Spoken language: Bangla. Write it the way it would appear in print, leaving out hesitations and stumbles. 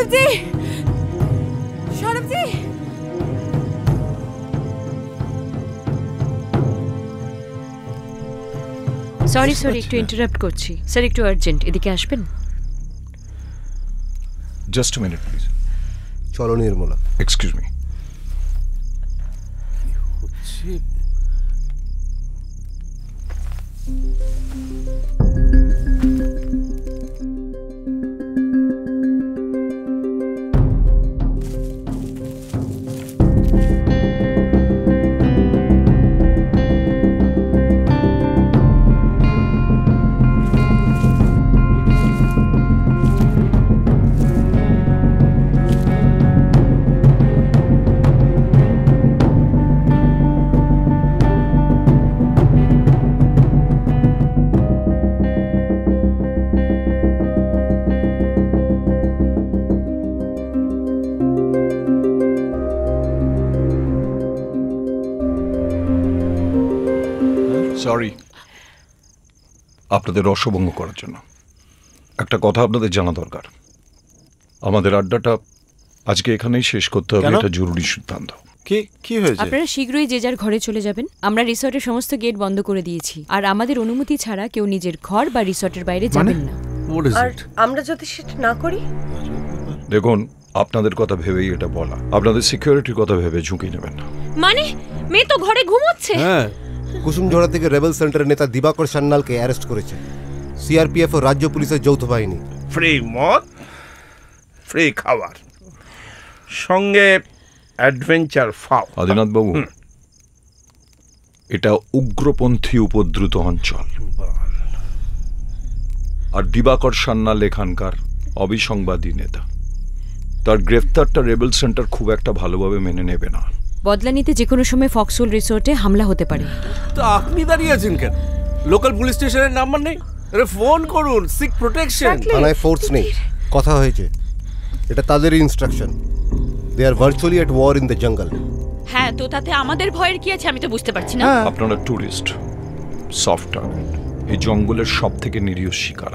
সৌরভজি, সৌরভজি, সরি একটু ইন্টারাপ্ট করছি স্যার, একটু আর্জেন্ট, এদিকে আসবেন? Just a minute please. চলো নির্মলা। Excuse me. সরি আপনাদের রসভঙ্গ করার জন্য। একটা কথা আপনাদের জানা দরকার, আমাদের আড্ডাটা আজকে এখানেই শেষ করতে হবে, এটা জরুরি সিদ্ধান্ত। কি হয়েছে? আপনারা শীঘ্রই যে যার ঘরে চলে যাবেন। আমরা রিসর্টের সমস্ত গেট বন্ধ করে দিয়েছি, আর আমাদের অনুমতি ছাড়া কেউ নিজের ঘর বা রিসর্টের বাইরে যাবেন না। আর আমরা যদি সেটা না করি? দেখুন, আপনাদের কথা ভেবেই এটা বলা, আপনাদের সিকিউরিটির কথা ভেবে ঝুঁকি নেবেন না। মানে মেয়ে তো ঘরে ঘুমোচ্ছে। হ্যাঁ, কুসুমঝোড়া থেকে রেবেল সেন্টারের নেতা দিবাকর সান্যালকে অ্যারেস্ট করেছে সিআরপিএফ ও রাজ্য পুলিশের যৌথ বাহিনী। ফ্রি মদ, ফ্রি খাবার, সঙ্গে অ্যাডভেঞ্চার ফাও। আদিনাথ বাবু, এটা উগ্রপন্থী উপদ্রুত অঞ্চল, আর দিবাকর সান্যাল এখানকার অবিসংবাদী নেতা। তার গ্রেফতারটা রেবেল সেন্টার খুব একটা ভালোভাবে মেনে নেবে না। বদলা নিতে যে কোনো সময় ফক্সহোল রিসোর্টে হামলা হতে পারে। তো আপনি দাঁড়িয়ে আছেন কেন? লোকাল পুলিশ স্টেশনের নাম্বার নেই? আরে ফোন করুন, সিক প্রোটেকশন। থানায় ফোর্স নেই, কথা হয়েছে, এটা তাদেরই instruction. They are virtually at war in the jungle. হ্যাঁ, তো তাতে আমাদের ভয়ের কি আছে? আমি তো বুঝতে পারছি না। আপনারা ট্যুরিস্ট, সফট টার্গেট, এই জঙ্গলের সব থেকে নিরীহ শিকার।